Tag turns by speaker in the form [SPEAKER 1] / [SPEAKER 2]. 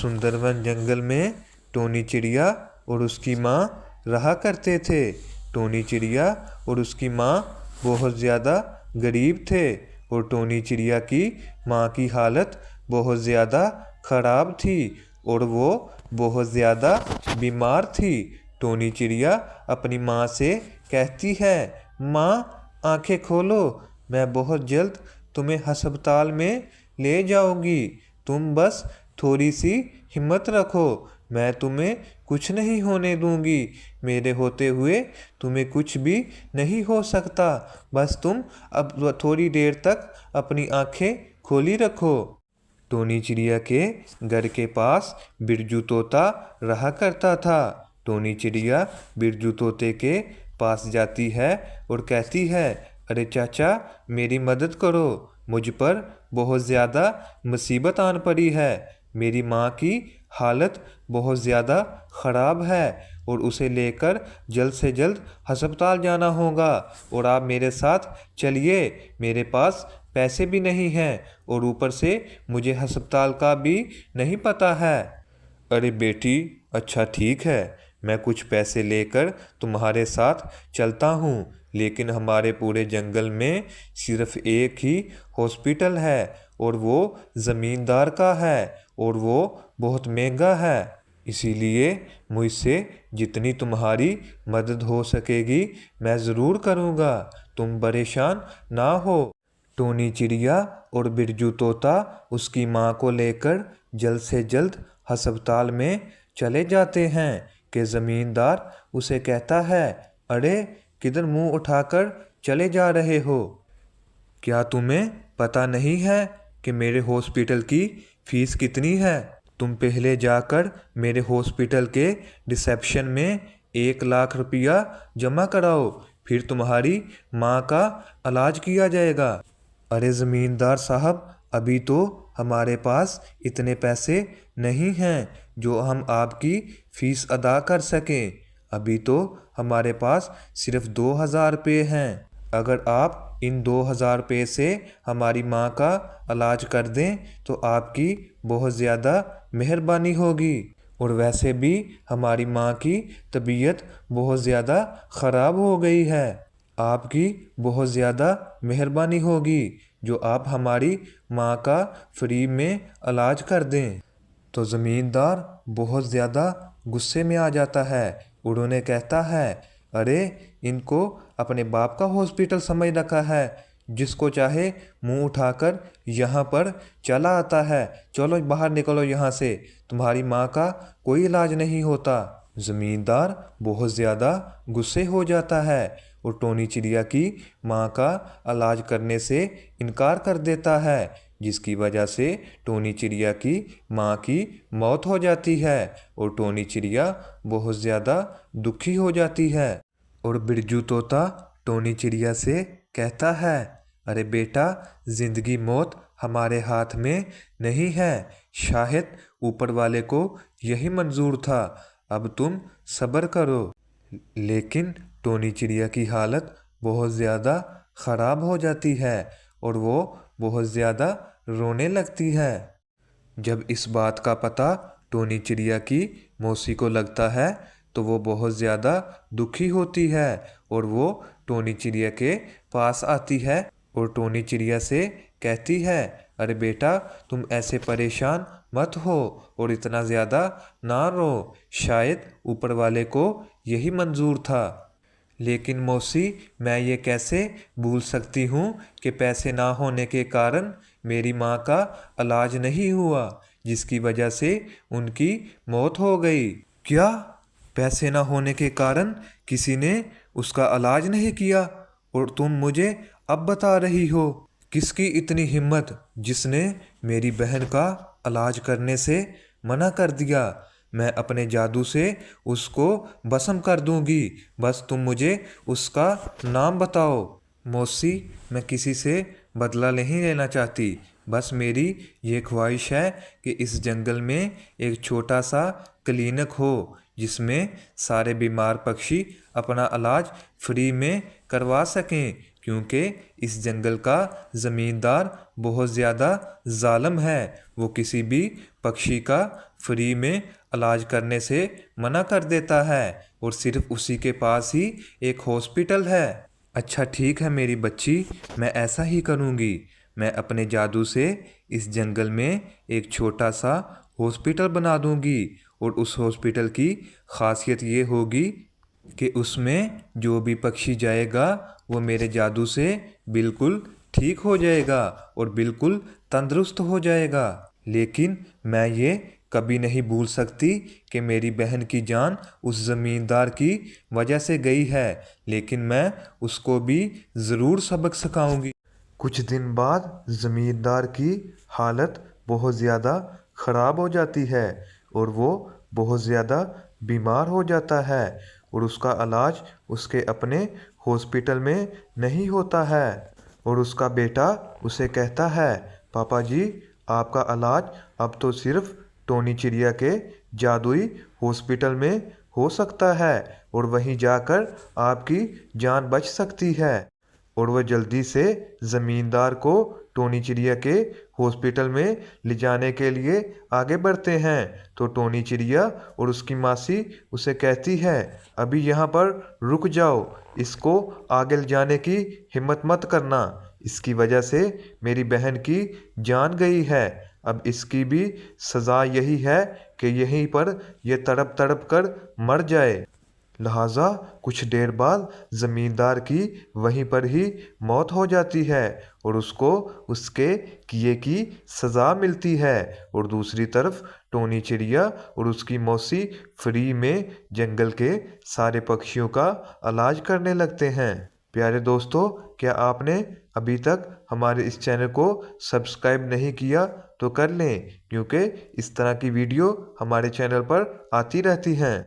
[SPEAKER 1] सुंदरवन जंगल में टोनी चिड़िया और उसकी माँ रहा करते थे। टोनी चिड़िया और उसकी माँ बहुत ज़्यादा गरीब थे और टोनी चिड़िया की माँ की हालत बहुत ज़्यादा ख़राब थी और वो बहुत ज़्यादा बीमार थी। टोनी चिड़िया अपनी माँ से कहती है, माँ आंखें खोलो, मैं बहुत जल्द तुम्हें अस्पताल में ले जाऊंगी। तुम बस थोड़ी सी हिम्मत रखो, मैं तुम्हें कुछ नहीं होने दूंगी। मेरे होते हुए तुम्हें कुछ भी नहीं हो सकता। बस तुम अब थोड़ी देर तक अपनी आंखें खोली रखो। टोनी चिड़िया के घर के पास बिरजू तोता रहा करता था। टोनी चिड़िया बिरजू तोते के पास जाती है और कहती है, अरे चाचा मेरी मदद करो, मुझ पर बहुत ज़्यादा मुसीबत आन पड़ी है। मेरी माँ की हालत बहुत ज़्यादा ख़राब है और उसे लेकर जल्द से जल्द अस्पताल जाना होगा और आप मेरे साथ चलिए। मेरे पास पैसे भी नहीं हैं और ऊपर से मुझे अस्पताल का भी नहीं पता है। अरे बेटी, अच्छा ठीक है, मैं कुछ पैसे लेकर तुम्हारे साथ चलता हूँ, लेकिन हमारे पूरे जंगल में सिर्फ एक ही हॉस्पिटल है और वो ज़मींदार का है और वो बहुत महंगा है। इसीलिए मुझसे जितनी तुम्हारी मदद हो सकेगी मैं ज़रूर करूँगा, तुम परेशान ना हो। टोनी चिड़िया और बिरजू तोता उसकी माँ को लेकर जल्द से जल्द अस्पताल में चले जाते हैं कि ज़मींदार उसे कहता है, अरे किधर मुंह उठाकर चले जा रहे हो? क्या तुम्हें पता नहीं है कि मेरे हॉस्पिटल की फ़ीस कितनी है? तुम पहले जाकर मेरे हॉस्पिटल के रिसेप्शन में 1 लाख रुपया जमा कराओ, फिर तुम्हारी माँ का इलाज किया जाएगा। अरे ज़मींदार साहब, अभी तो हमारे पास इतने पैसे नहीं हैं जो हम आपकी फ़ीस अदा कर सकें। अभी तो हमारे पास सिर्फ 2,000 रुपये हैं। अगर आप इन 2,000 रुपये से हमारी माँ का इलाज कर दें तो आपकी बहुत ज़्यादा मेहरबानी होगी। और वैसे भी हमारी माँ की तबीयत बहुत ज़्यादा ख़राब हो गई है। आपकी बहुत ज़्यादा मेहरबानी होगी जो आप हमारी माँ का फ्री में इलाज कर दें। तो ज़मींदार बहुत ज़्यादा गुस्से में आ जाता है। उन्होंने कहता है, अरे इनको अपने बाप का हॉस्पिटल समझ रखा है, जिसको चाहे मुंह उठाकर यहाँ पर चला आता है। चलो बाहर निकलो यहाँ से, तुम्हारी माँ का कोई इलाज नहीं होता। ज़मींदार बहुत ज़्यादा गुस्से हो जाता है और टोनी चिड़िया की माँ का इलाज करने से इनकार कर देता है, जिसकी वजह से टोनी चिड़िया की माँ की मौत हो जाती है और टोनी चिड़िया बहुत ज़्यादा दुखी हो जाती है। और बिरजू तोता टोनी चिड़िया से कहता है, अरे बेटा, ज़िंदगी मौत हमारे हाथ में नहीं है, शायद ऊपर वाले को यही मंजूर था, अब तुम सब्र करो। लेकिन टोनी चिड़िया की हालत बहुत ज़्यादा ख़राब हो जाती है और वो बहुत ज़्यादा रोने लगती है। जब इस बात का पता टोनी चिड़िया की मौसी को लगता है तो वो बहुत ज़्यादा दुखी होती है और वो टोनी चिड़िया के पास आती है और टोनी चिड़िया से कहती है, अरे बेटा, तुम ऐसे परेशान मत हो और इतना ज़्यादा ना रो, शायद ऊपर वाले को यही मंजूर था। लेकिन मौसी, मैं ये कैसे भूल सकती हूँ कि पैसे ना होने के कारण मेरी माँ का इलाज नहीं हुआ, जिसकी वजह से उनकी मौत हो गई। क्या पैसे ना होने के कारण किसी ने उसका इलाज नहीं किया और तुम मुझे अब बता रही हो? किसकी इतनी हिम्मत जिसने मेरी बहन का इलाज करने से मना कर दिया? मैं अपने जादू से उसको भस्म कर दूंगी, बस तुम मुझे उसका नाम बताओ। मौसी, मैं किसी से बदला नहीं लेना चाहती, बस मेरी ये ख्वाहिश है कि इस जंगल में एक छोटा सा क्लिनिक हो जिसमें सारे बीमार पक्षी अपना इलाज फ्री में करवा सकें, क्योंकि इस जंगल का ज़मींदार बहुत ज़्यादा जालिम है। वो किसी भी पक्षी का फ्री में इलाज करने से मना कर देता है और सिर्फ उसी के पास ही एक हॉस्पिटल है। अच्छा ठीक है मेरी बच्ची, मैं ऐसा ही करूँगी। मैं अपने जादू से इस जंगल में एक छोटा सा हॉस्पिटल बना दूँगी और उस हॉस्पिटल की खासियत ये होगी कि उसमें जो भी पक्षी जाएगा वो मेरे जादू से बिल्कुल ठीक हो जाएगा और बिल्कुल तंदुरुस्त हो जाएगा। लेकिन मैं ये कभी नहीं भूल सकती कि मेरी बहन की जान उस ज़मींदार की वजह से गई है, लेकिन मैं उसको भी ज़रूर सबक सिखाऊंगी। कुछ दिन बाद ज़मींदार की हालत बहुत ज़्यादा ख़राब हो जाती है और वो बहुत ज़्यादा बीमार हो जाता है और उसका इलाज उसके अपने हॉस्पिटल में नहीं होता है। और उसका बेटा उसे कहता है, पापा जी आपका इलाज अब तो सिर्फ टोनी चिड़िया के जादुई हॉस्पिटल में हो सकता है और वहीं जाकर आपकी जान बच सकती है। और वह जल्दी से ज़मींदार को टोनी चिड़िया के हॉस्पिटल में ले जाने के लिए आगे बढ़ते हैं। तो टोनी चिड़िया और उसकी मासी उसे कहती है, अभी यहाँ पर रुक जाओ, इसको आगे ले जाने की हिम्मत मत करना, इसकी वजह से मेरी बहन की जान गई है। अब इसकी भी सज़ा यही है कि यहीं पर यह तड़प तड़प कर मर जाए। लिहाजा कुछ देर बाद ज़मींदार की वहीं पर ही मौत हो जाती है और उसको उसके किए की सज़ा मिलती है। और दूसरी तरफ टोनी चिड़िया और उसकी मौसी फ्री में जंगल के सारे पक्षियों का इलाज करने लगते हैं। प्यारे दोस्तों, क्या आपने अभी तक हमारे इस चैनल को सब्सक्राइब नहीं किया तो कर लें, क्योंकि इस तरह की वीडियो हमारे चैनल पर आती रहती हैं।